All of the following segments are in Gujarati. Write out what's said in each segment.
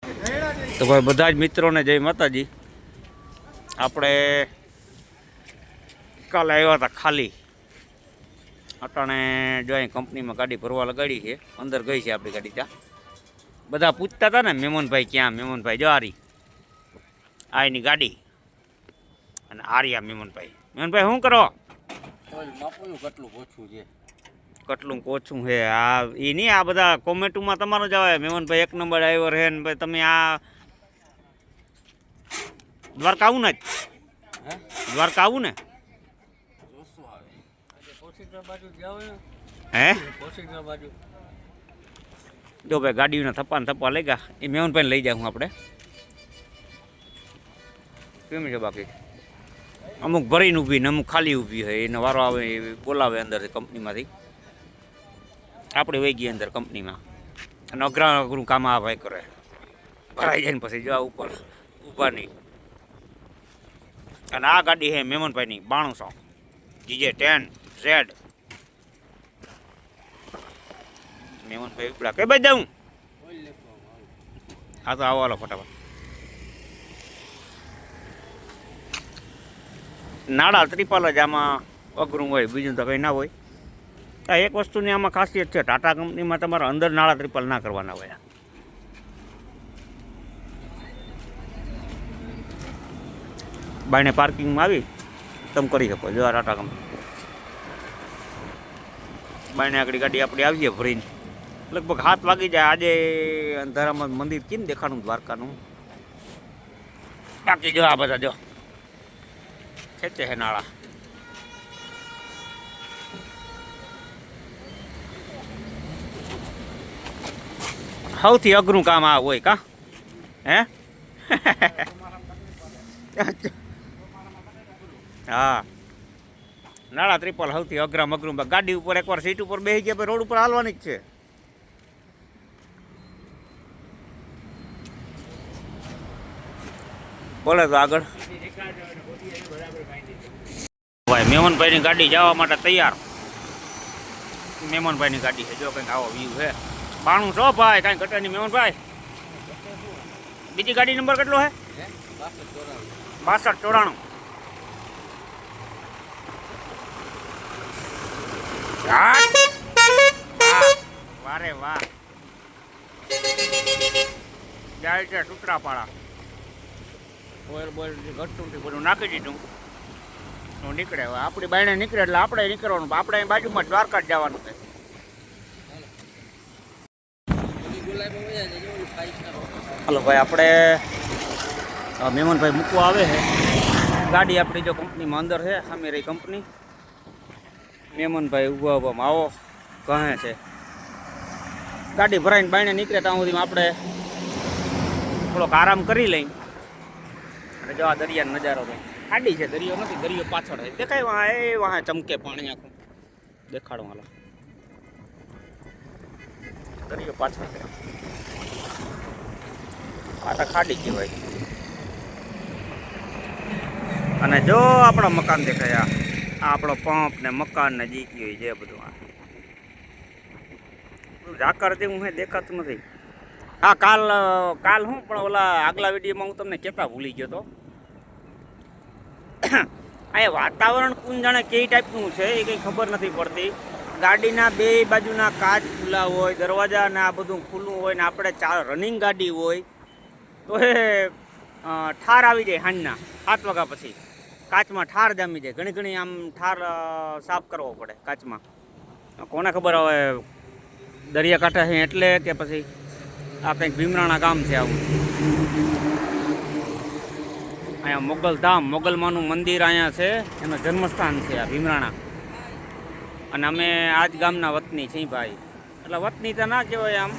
તો ભાઈ બધા જ મિત્રોને જય માતાજી. આપણે કાલે આવ્યા હતા ખાલી અટાણે જો અહીં કંપનીમાં ગાડી ભરવા લગાડી છે. અંદર ગઈ છે આપણી ગાડી. ત્યાં બધા પૂછતા હતા ને મેમનભાઈ ક્યાં, મેમનભાઈ જો આરી આ એની ગાડી અને આર્યા મેમનભાઈ. મેમનભાઈ શું કરો? કેટલું ઓછું છે આ એ નહીં. આ બધા કોમેન્ટમાં તમારો જ આવે મેમનભાઈ એક નંબર ડ્રાઈવર છે ને ભાઈ તમે આ દ્વારકા આવું ને દ્વારકા આવું ને હે જો ભાઈ ગાડીઓના થપ્પા ને થપ્પા લઈ ગયા. એ મેમનભાઈ લઈ જાય હું આપણે કેમ છે. બાકી અમુક ભરીને ઊભી ને અમુક ખાલી ઊભી હોય એને વારો આવે બોલાવે અંદર કંપનીમાંથી. આપણે વહી ગઈ અંદર કંપનીમાં અને અઘરું કામ આ ભાઈ કરે. ભરાઈ જાય ને પછી જો ઉપર ઊભા નહીં. અને આ ગાડી છે મેમનભાઈની 9200 GJ10 Z. મેમનભાઈ ઉપડા કઈ બાજુ જાઉં? હા તો આવો હાલો ફટાફટ. નાળા ત્રિપાલ જ આમાં અઘરું હોય, બીજું તો કંઈ ના હોય. આ એક વસ્તુની આમાં ખાસિયત છે, ટાટા કંપનીમાં તમારે અંદર નાળા ત્રિપાલ ના કરવાના હોય. બાયણે પાર્કિંગમાં આવી તમે કરી શકો. જો આ ટાટા કંપની બાયણે આગળ ગાડી આપણી આવીએ ભરીને લગભગ 7 વાગી જાય. આજે અંધારામાં મંદિર કેમ દેખાડું દ્વારકાનું. બાકી જો આ બધા જો ખેંચે છે નાળા. સૌથી અઘરું કામ આ હોય કા હે. હા નાળા ત્રિપલ સૌથી અઘરામ અઘરું. ગાડી ઉપર એકવાર સીટ ઉપર બેસી ગયા રોડ ઉપર હાલવાની જ છે. બોલે તો આગળ ભાઈ મેમનભાઈની ગાડી જવા માટે તૈયાર. મેમનભાઈની ગાડી છે જો કંઈક આવો વ્યૂ છે. 9200 ભાઈ કાંઈ ઘટે નહીં. મેમનભાઈ બીજી ગાડી નંબર કેટલો છે? 6294. વારે વાહ જાય છે સૂત્રાપાડા. ઓઇલ બોઇલ ઘટતું બધું નાખી દીધું નીકળે. હવે આપણી બાયણે નીકળે એટલે આપણે નીકળવાનું. આપણે બાજુમાં દ્વારકા જ જવાનું છે. હાલો ભાઈ આપણે મેમનભાઈ મૂકવા આવે છે ગાડી. આપણી જો કંપનીમાં અંદર છે સામે રહી કંપની. મેમનભાઈ ઊભા ઊભામાં આવો કહે છે. ગાડી ભરાઈને બાયણે નીકળે ત્યાં સુધીમાં આપણે થોડોક આરામ કરી લઈ. અને જો આ દરિયાનો નજારો ભાઈ ખાડી છે, દરિયો નથી. દરિયો પાછળ છે દેખાય વાહ. એ વાહ ચમકે પાણી આખું દેખાડો. હાલો દરિયો પાછળ છે. આ તો ખાડી કહેવાય. અને જો આપણા મકાન દેખાય. આ આપણો પંપ ને મકાન ને જીકી હોય જે બધું આ ઝાકર જેવું હું દેખાતું નથી. હા કાલ હું પણ ઓલા આગલા વિડીયોમાં હું તમને કહેતા ભૂલી ગયો હતો. આ વાતાવરણ કોણ જાણે કઈ ટાઈપનું છે એ કંઈ ખબર નથી પડતી. ગાડીના બે બાજુના કાચ ખુલ્લા હોય, દરવાજા ને આ બધું ખુલ્લું હોય ને આપણે રનિંગ ગાડી હોય તો એ ઠાર આવી જાય. સાંજના 7 વાગ્યા પછી કાચમાં ઠાર જામી જાય. ઘણી ઘણી આમ ઠાર સાફ કરવો પડે કાચમાં. કોને ખબર હવે દરિયાકાંઠે છે એટલે કે પછી આ કંઈક ભીમરાણા ગામ છે આવું. અહીંયા મોગલધામ મોગલમાનું મંદિર અહીંયા છે, એનું જન્મસ્થાન છે આ ભીમરાણા. અને અમે આ જ ગામના વતની છીએ ભાઈ. એટલે વતની તો ના કહેવાય, આમ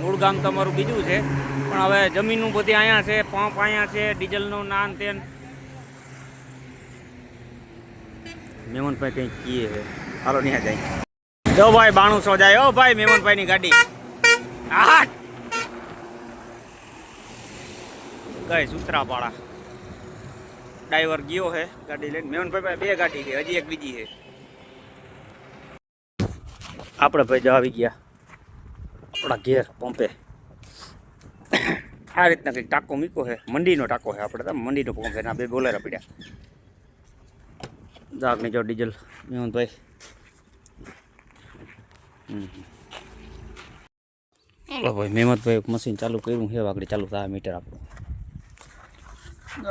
મૂળ ગામ તમારું બીજું છે. પણ હવે જમીનનું બધી અહીંયા છે, પંપ અહીંયા છે, ડીઝલનું નાન તેન. મેમનભાઈ કંઈક કીએ છે. હાલો ત્યાં જાય. જો ભાઈ 9200 જાય. ઓ ભાઈ મેમનભાઈની ગાડી ગઈ સૂત્રાપાડા. ડ્રાઈવર ગયો છે ગાડી લઈને. મેમનભાઈ 2 ગાડી છે, હજી એક બીજી છે. આપણે ભાઈ જો આવી ગયા આપણા ઘેર પંપે. આ રીતના કંઈક ટાંકો મૂક્યો છે, મંડીનો ટાંકો છે આપણે તો, મંડીનો પંપ છે. આ બે બોલેરા પડ્યા. જાગની જો ડીઝલ ભાઈ. ભાઈ મહેમદભાઈ મશીન ચાલુ કર્યું છે, આગળ ચાલુ થાય મીટર આપણું.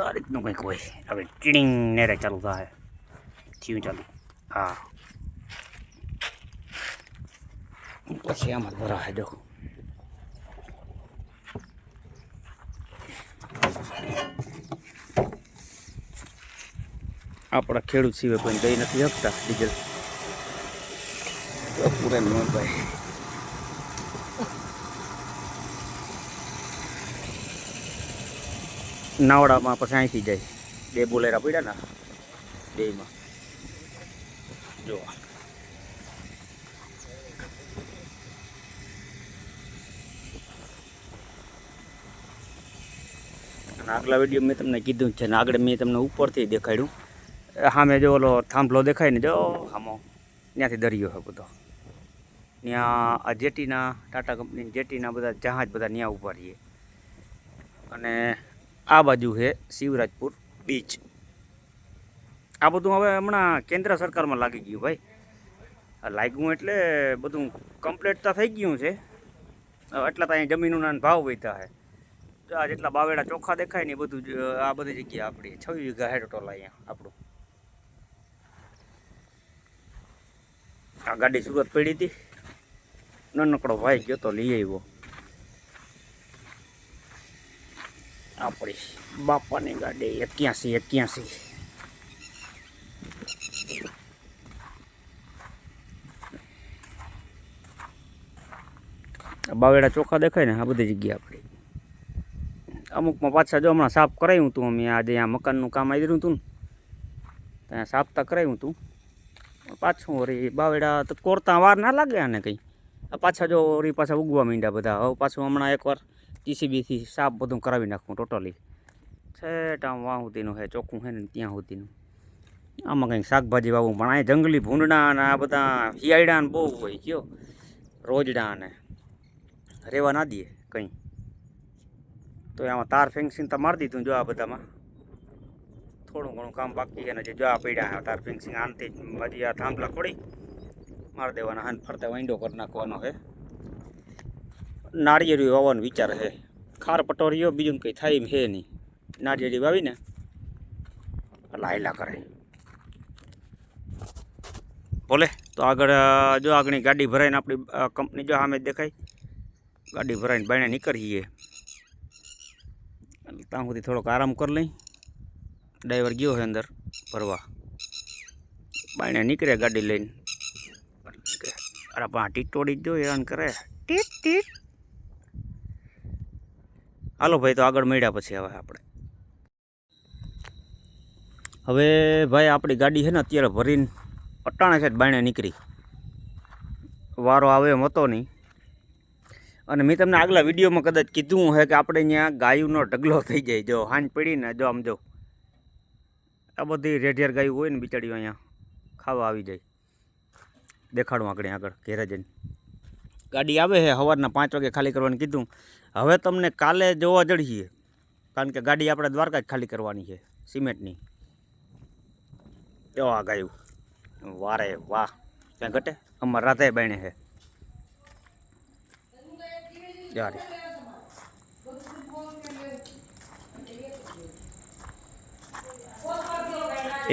આ રીતનું કંઈક હોય. હવે ટીડિંગ નેરે ચાલુ થાય થયું ચાલુ. હા પછી આમાં ભરાય જો. આપણા ખેડૂત સિવાય કોઈ દઈ નથી શકતા ડીઝલ. પૂરા મહેમદભાઈ નાવડામાં પછી અહીંથી જાય. બે બોલેરા પડ્યા ને બેમાં જો. આગલા વિડીયો મેં તમને કીધું છે ને, આગળ મેં તમને ઉપરથી દેખાડ્યું. સામે જો ઓલો થાંભલો દેખાય ને, જો આમો ત્યાંથી દરિયો છે બધો. ત્યાં આ જેટીના ટાટા કંપની જેટીના બધા જહાજ બધા ત્યાં ઊભા રહીએ. અને આ બાજુ છે શિવરાજપુર બીચ. આ બધું હવે હમણાં કેન્દ્ર સરકારમાં લાગી ગયું ભાઈ. લાગ્યું એટલે બધું કમ્પ્લીટ તો થઈ ગયું છે. એટલા તો અહીંયા જમીનોના ભાવ વધ્યા છે. આ જેટલા બાવેડા ચોખ્ખા દેખાય ને એ બધું આ બધી જગ્યા આપણી 6 વીઘા હેડ ટોલ અહીંયા આપણું. આ ગાડી સુરત પડી હતી, નાનકડો ભાઈ ગયો તો લઈ આવ્યો. આપણી બાપાની ગાડી 81. બાવેડા ચોખ્ખા દેખાય ને આ બધી જગ્યા આપણી. અમુકમાં પાછા જો હમણાં સાફ કરાવ્યું હતું અમે. આજે અહીંયા મકાનનું કામ આવી રહ્યું હતું ને, ત્યાં સાફતા કરાવ્યું હતું. પાછું વળી બાવેડા તો કોરતા વાર ના લાગે આને કંઈ. પાછા જો વળી પાછા ઉગવા માંડ્યા બધા. હવે પાછું હમણાં એકવાર જીસીબીથી સાફ બધું કરાવી નાખવું ટોટલી. છેટ આમ વાં સુધીનું છે, ચોખ્ખું છે ને ત્યાં સુધીનું. આમાં કંઈક શાકભાજી વાવું, પણ અહીંયા જંગલી ભૂંડના અને આ બધા શિયાળા ને બહુ હોય કયો રોજડા ને રહેવા ના દે કંઈ. તો આમાં તાર ફેન્સિંગ તો મારી દીધું. જો આ બધામાં થોડું ઘણું કામ બાકી છે ને, જે જો આ પડ્યા તાર ફેન્સિંગ આનથી હજી આ થાંભલા ખોડી મારી દેવાના. હાન ફરતા વાંડો કરી નાખવાનો છે. નાળિયેરી વાવવાનો વિચાર છે. ખાર પટોરીઓ બીજું કંઈ થાય એમ છે નહીં. નાળિયેરી વાવીને લાયલા કરે બોલે તો આગળ જો આગળની ગાડી ભરાઈને આપણી કંપની જો સામે દેખાય. ગાડી ભરાઈને બાયણે નીકળીએ. ત્યાં સુધી થોડોક આરામ કરી લઈ. ડ્રાઈવર ગયો છે અંદર ભરવા. બાયણે નીકળે ગાડી લઈને. અરે પા ટીટોડી જો હેરાન કરે ટીટ ટીટ. હાલો ભાઈ તો આગળ મળ્યા પછી હવે ભાઈ આપણી ગાડી છે ને અત્યારે ભરીને અટાણે છે બાયણે નીકળી. વારો આવે એમ હતો નહીં. અને મેં તમને આગલા વિડીયોમાં કદાચ કીધું છે કે આપણે અહીંયા ગાયુંનો ઢગલો થઈ જાય. જો હાંજ પડીને જો આમ જો આ બધી રેઢિયાર ગાયું હોય ને બિચારીઓ અહીંયા ખાવા આવી જાય. દેખાડું આગળ ઘેરે જઈને. ગાડી આવે છે સવારના 5 વાગે ખાલી કરવાનું કીધું. હવે તમને કાલે જોવા જડીએ, કારણ કે ગાડી આપણે દ્વારકા જ ખાલી કરવાની છે સિમેન્ટની. જો આ ગાયું વારે વાહ ક્યાં ઘટે. અમારે રાતે બાયણે છે યારે.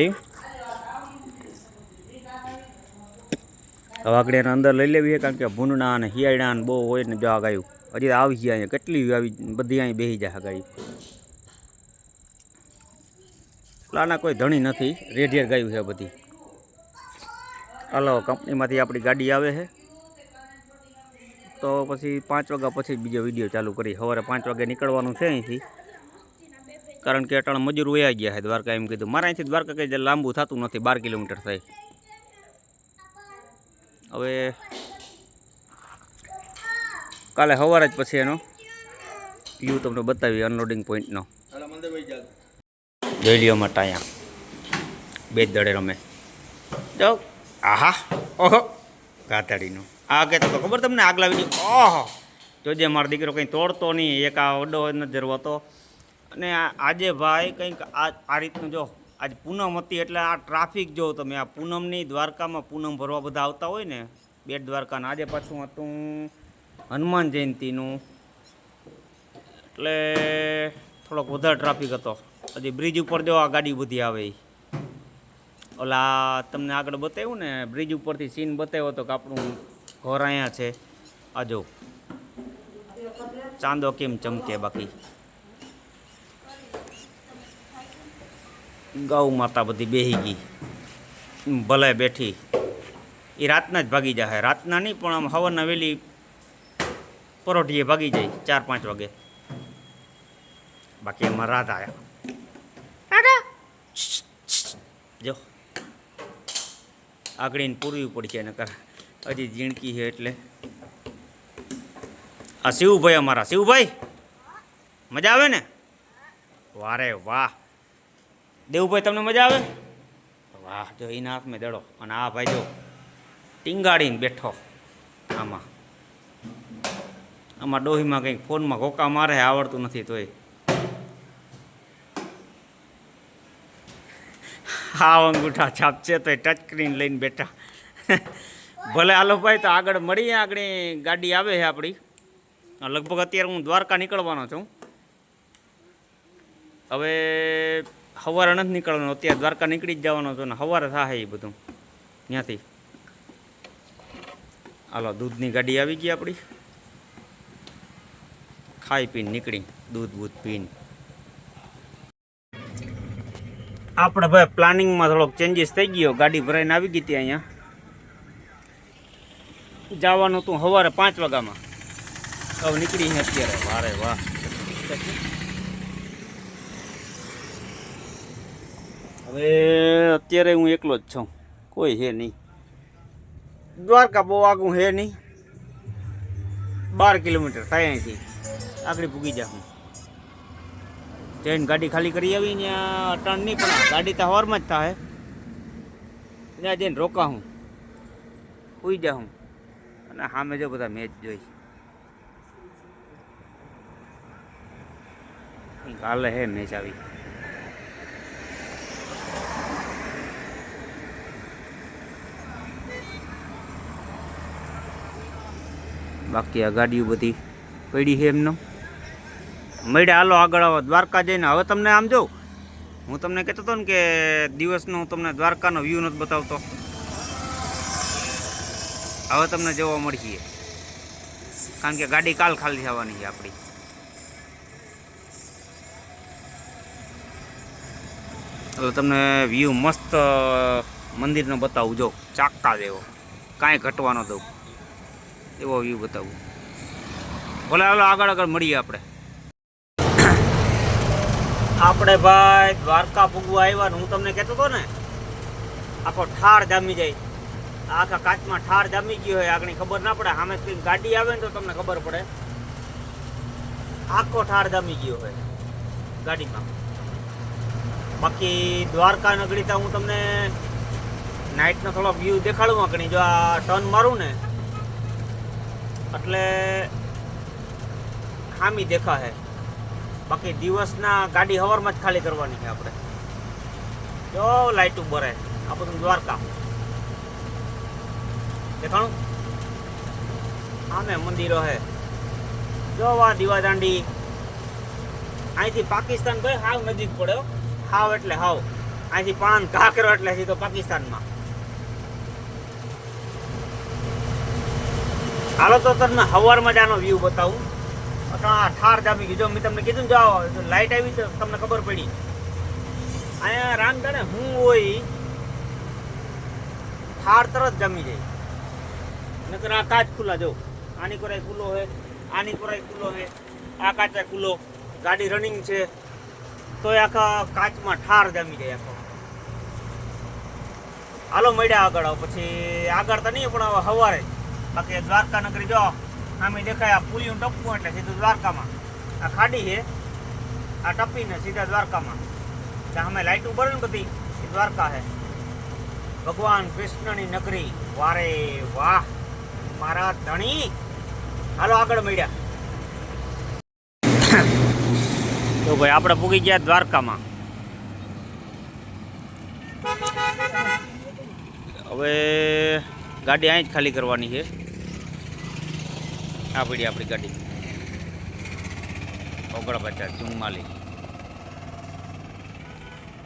એ હવે આગળ એના અંદર લઈ લેવી છે, કારણ કે ભૂંડના અને શિયાળા ને બહુ હોય ને. જો આ ગાયું હજી તો આવી ગયા અહીંયા કેટલી આવી બધી અહીં બેસી જાય ગાયું. આના કોઈ ધણી નથી, રેઢિયાર ગાયું છે બધી. હાલો કંપનીમાંથી આપણી ગાડી આવે છે તો પછી 5 વાગ્યા પછી બીજો વિડીયો ચાલુ કરી. સવારે 5 વાગે નીકળવાનું છે અહીંથી, કારણ કે અટાણે મજૂર વયા ગયા છે દ્વારકા. એમ કીધું મારે અહીંથી દ્વારકા કંઈ લાંબુ થતું નથી, 12 કિલોમીટર થાય. હવે કાલે સવારે જ પછી એનો વ્યૂ તમને બતાવી અનલોડિંગ પોઈન્ટનો. જોઈ લ્યો માટે અહીંયા બે જ દડે રમે. જાઓ આહા ઓહો ગાતાડીનું આ કહેતો તો ખબર તમને આગલા વિડીયો. ઓહો જોજે મારો દીકરો કંઈ તોડતો નહીં, એક આ ઓડો નજર હતો. અને આજે ભાઈ કંઈક આ રીતનું જો આજે પૂનમ હતી એટલે આ ટ્રાફિક જો તમે આ પૂનમની દ્વારકામાં પૂનમ ભરવા બધા આવતા હોય ને બેટ દ્વારકાના. આજે પાછું હતું હનુમાન જયંતીનું એટલે થોડોક વધારે ટ્રાફિક હતો. હજી બ્રિજ ઉપર જો આ ગાડી બધી આવે. ઓલા તમને આગળ બતાવ્યું ને બ્રિજ ઉપરથી સીન બતાવ્યો હતો કે આપણું ઘર અહીંયા છે. આ જો ચાંદો કેમ ચમકે. બાકી ગૌ માતા બધી બેહી ગઈ, ભલે બેઠી. એ રાતના જ ભાગી જાય, રાતના નહીં પણ આમ હવારના વહેલી પરોઠીએ ભાગી જાય 4-5 વાગે. બાકી એમાં રાત આવ્યા જો આગળીને પૂરવી પડશે નકર હજી ઝીણકી છે એટલે. આ શિવભાઈ અમારા, શિવભાઈ મજા આવે ને? વારે વાહ. દેવભાઈ તમને મજા આવે? વાહ જો એના હાથમાં દડો. અને આ ભાઈ જો ટીંગાડીને બેઠો આમાં ડોહીમાં કંઈક ફોનમાં ઘોકા મારે, આવડતું નથી તોય. હા અંગૂઠા છાપ છે તોય ટચ સ્ક્રીન લઈને બેઠા. ભલે હાલો ભાઈ તો આગળ મળીએ. આગળ ગાડી આવે છે આપણી. લગભગ અત્યારે હું દ્વારકા નીકળવાનો છું. હવે સવારે નથી નીકળવાનો, અત્યારે દ્વારકા નીકળી જ જવાનો છું ને સવારે થાય એ બધું ત્યાંથી. હાલો દૂધની ગાડી આવી ગઈ આપણી. ખાઈ પીને નીકળી દૂધ પીને. આપણે ભાઈ પ્લાનિંગમાં થોડોક ચેન્જીસ થઈ ગયો. ગાડી ભરાઈને આવી ગઈ હતી. અહીંયા જવાનું હતું સવારે 5 વાગ્યામાં. હવે નીકળી અત્યારે. વારે વાહ. હવે અત્યારે હું એકલો જ છું, કોઈ છે નહીં. દ્વારકા બહુ આગું છે નહીં, 12 કિલોમીટર થાય અહીંથી. આગળ પૂગી જાઉં. જઈને ગાડી ખાલી કરી આવી. ત્યાં ટર્ન નહીં પણ ગાડી તો હવારમાં જ થાય. ત્યાં જઈને રોકા હું, સુઈ જાઉં. અને સામે જો બધા મેચ જોઈ. કાલે હે મેચ આવી. બાકી આ ગાડીઓ બધી પડી છે એમનો. મળ્યા હાલો આગળ આવો દ્વારકા જઈને. હવે તમને આમ જો હું તમને કહેતો હતો ને કે દિવસનો હું તમને દ્વારકાનો વ્યૂ નથી બતાવતો. હવે તમને જોવા મળશે કારણ કે ગાડી કાલ ખાલી થવાની છે આપણી. હવે તમને વ્યૂ મસ્ત મંદિરનો બતાવું. જો ચાકા જેવો, કાંઈ ઘટવાનો દઉં એવો વ્યૂ બતાવું. ભલે હાલો આગળ મળીએ આપણે. આપણે ભાઈ દ્વારકા પૂગવા આવ્યા ને હું તમને કહેતો હતો ને આખો ઠાર જામી જાય. આખા કાચમાં ઠાર જામી ગયો હોય, આગળ ખબર ના પડે. સામે ગાડી આવે ને તો તમને ખબર પડે. આખો ઠાર જામી ગયો હોય ગાડીમાં. બાકી દ્વારકા નગરી તો હું તમને નાઇટનો થોડો વ્યૂ દેખાડું. આગળ જો આ ટર્ન મારું ને એટલે ખામી દેખા હે. બાકી દિવસના ગાડી હવારમાં જ ખાલી કરવાની છે આપણે. જો લાઇટું બરે. આ બધું દ્વારકા દેખાણું. આમે મંદિરો હે. જો આ દીવાદાંડી. અહીંથી પાકિસ્તાન ભાઈ હાવ નજીક પડ્યો. હાવ એટલે હાવ. અહીંથી પાન ઘા કર્યો એટલે સીધો પાકિસ્તાનમાં. હાલો તો તમને હવારમાં જ આનો વ્યૂ બતાવું. ઠાર જામી ગયું. જો મેં તમને કીધું ને જાઓ લાઇટ આવી તો તમને ખબર પડી. અહીંયા રાંધણે હું હોય ઠાર તરત જામી જાય. નકર આ કાચ ખુલ્લા જો. આની કોરાય ખુલ્લો હે, આની કોરાય ખુલ્લો હે, આ કાચે ખુલ્લો. ગાડી રનિંગ છે તોય આખા કાચમાં ઠાર જામી જાય આખો. હાલો મળ્યા આગળ. પછી આગળ તો નહીં પણ હવે સવારે. બાકી દ્વારકા નગરી જો આમે દેખાય. આ પુલિયું ટપકું એટલે સીધું દ્વારકામાં. આ ખાડી છે, આ ટપીને સીધા દ્વારકામાં. ત્યાં અમે લાઇટું બને ને બધી એ દ્વારકા છે. ભગવાન કૃષ્ણની નગરી. વારે વાહ મારા ધણી. હાલો આગળ મળ્યા. તો ભાઈ આપણે પૂગી ગયા દ્વારકામાં. હવે ગાડી અહીં જ ખાલી કરવાની છે. આ પડી આપણી ગાડી 49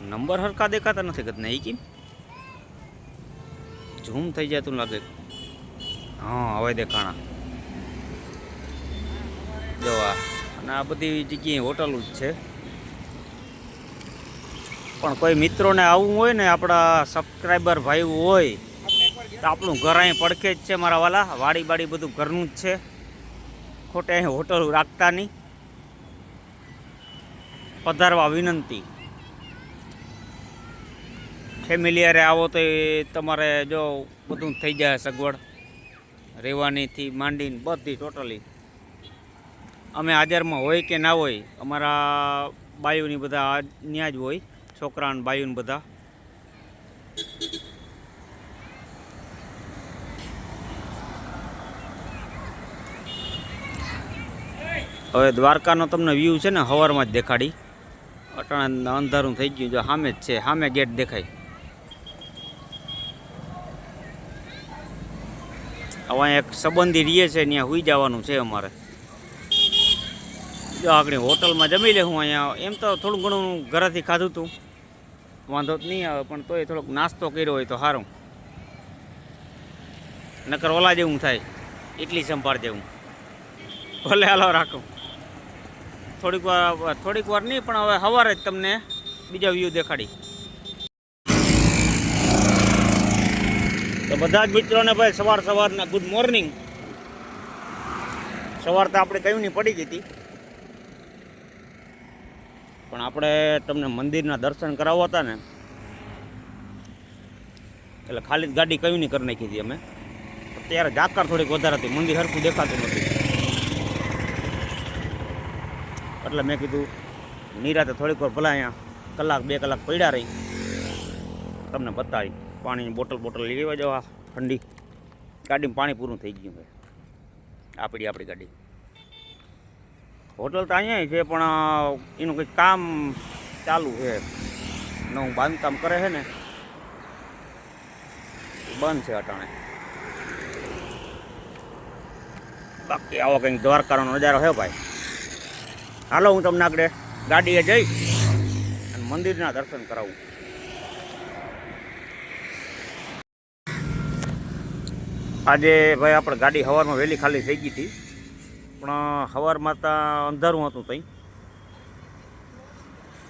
નંબર હરખા દેખાતા નથી કદને એ કેમ ઝૂમ થઈ જતું લાગે. હા હવે દેખાણા જોવા. અને આ બધી જગ્યાએ હોટલો જ છે. પણ કોઈ મિત્રોને આવવું હોય ને, આપણા સબસ્ક્રાઈબર ભાઈ હોય તો આપણું ઘર અહીં પડખે જ છે મારા વાલા. વાડી બાડી બધું ઘરનું જ છે. ખોટે અહીં હોટલ રાખતા નહીં. પધારવા વિનંતી. ફેમિલિયરે આવો તો એ તમારે જો બધું થઈ જાય સગવડ રહેવાનીથી માંડીને બધી ટોટલી. અમે હાજરમાં હોય કે ના હોય, અમારા બાયુની બધા ત્યાં જ હોય, છોકરા અને બાયુને બધા. હવે દ્વારકાનો તમને વ્યૂ છે ને સવારમાં જ દેખાડી. અટાણે અંધારું થઈ ગયું. જો સામે જ છે, સામે ગેટ દેખાય. હવે અહીંયા એક સંબંધી રહીએ છે, ત્યાં સુઈ જવાનું છે અમારે. જો આગળ હોટલમાં જમી લે. હું અહીંયા એમ તો થોડું ઘણું ઘરેથી ખાધું હતું, વાંધો જ નહીં આવે. પણ તોય થોડોક નાસ્તો કર્યો હોય તો સારું. નકર ઓલા જેવું થાય, ઇડલી સંભાળ જેવું. ભલે હાલો રાખું. થોડીક વાર નહીં, પણ હવે સવારે જ તમને બીજા વ્યૂ દેખાડી. તો બધા જ મિત્રોને ભાઈ સવારના ગુડ મોર્નિંગ. સવાર તો આપણે કયું નહીં પડી ગઈ હતી, પણ આપણે તમને મંદિરના દર્શન કરાવવા હતા ને, એટલે ખાલી ગાડી કયું નહીં કરી નાખી હતી અમે. ત્યારે જાકર થોડીક વધારે હતી, મંદિર સરખું દેખાતું નથી. એટલે મેં કીધું નિરાતે થોડીક વાર ભલા અહીંયા 1-2 કલાક પડ્યા રહી, તમને બતાવી. પાણીની બોટલ લેવા જવા ઠંડી. ગાડીમાં પાણી પૂરું થઈ ગયું છે. આપણી ગાડી. હોટલ તો અહીંયા છે, પણ એનું કંઈક કામ ચાલુ છે. નવું બાંધકામ કરે છે ને, બંધ છે અટાણે. બાકી આવો કંઈક દ્વારકાનો નજારો છે ભાઈ. હાલો હું તમને આગળ ગાડીએ જઈ અને મંદિરના દર્શન કરાવું. આજે ભાઈ આપણે ગાડી સવારમાં વહેલી ખાલી થઈ ગઈ હતી, પણ સવારમાં તો અંધારું હતું. ત્યાં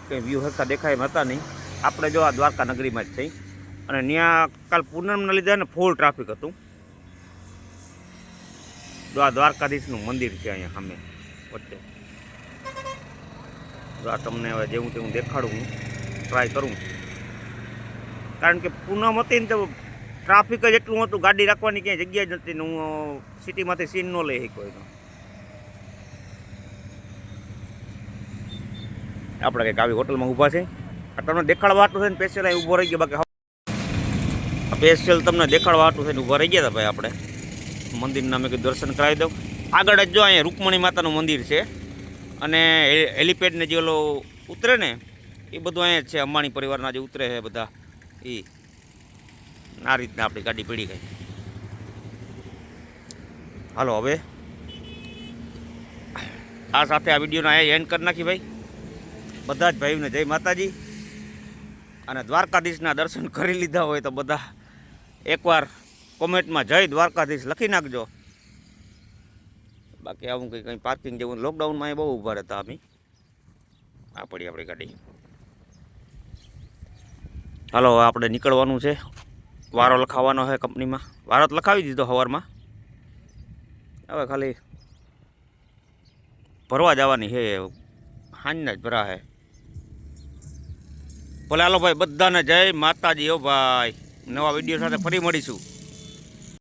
કંઈ વ્યૂ સરખા દેખાય હતા નહીં. આપણે જો આ દ્વારકા નગરીમાં જ થઈ, અને ત્યાં કાલ પૂનમના લીધે ને ફૂલ ટ્રાફિક હતું. જો આ દ્વારકાધીશનું મંદિર છે અહીંયા સામે વચ્ચે. જો આ તમને હવે જેવું તેવું દેખાડું, હું ટ્રાય કરું. કારણ કે પૂનમ હતી ને તો ટ્રાફિક જ એટલું હતું, ગાડી રાખવાની ક્યાંય જગ્યા જ નથી ને. હું સિટીમાંથી સીન ન લઈ શક્યો તો. આપણે કંઈક આવી હોટલમાં ઊભા છે. આ તમને દેખાડવા હાટું છે ને સ્પેશિયલ અહીં ઊભો રહી ગયો. બાકી સ્પેશિયલ તમને દેખાડવા હાટું છે ને ઊભા રહી ગયા હતા ભાઈ આપણે મંદિરના. મેં કીધું દર્શન કરાવી દઉં. આગળ જ જો અહીંયા રૂકમણી માતાનું મંદિર છે, અને હેલિપેડને જે ઓલો ઉતરે ને એ બધું અહીંયા જ છે. અંબાણી પરિવારના જે ઉતરે છે બધા, એ આ રીતના આપણી ગાડી પડી ગઈ. હાલો હવે આ સાથે આ વિડીયોને અહીંયા એન્ડ કરી નાખી ભાઈ. બધા જ ભાઈઓને જય માતાજી. અને દ્વારકાધીશના દર્શન કરી લીધા હોય તો બધા એકવાર કોમેન્ટમાં જય દ્વારકાધીશ લખી નાખજો. બાકી આવું કંઈ પાર્કિંગ જેવું લોકડાઉનમાં બહુ ઊભા રહેતા અમે. આ પડી આપણી ગાડી. હાલો હવે આપણે નીકળવાનું છે. વારો લખાવવાનો છે કંપનીમાં. વારો તો લખાવી દીધો સવારમાં. હવે ખાલી ભરવા જવાની છે. સાંજના જ ભરા છે. ભલે હાલો ભાઈ બધાને જય માતાજી. હો ભાઈ, નવા વિડીયો સાથે ફરી મળીશું.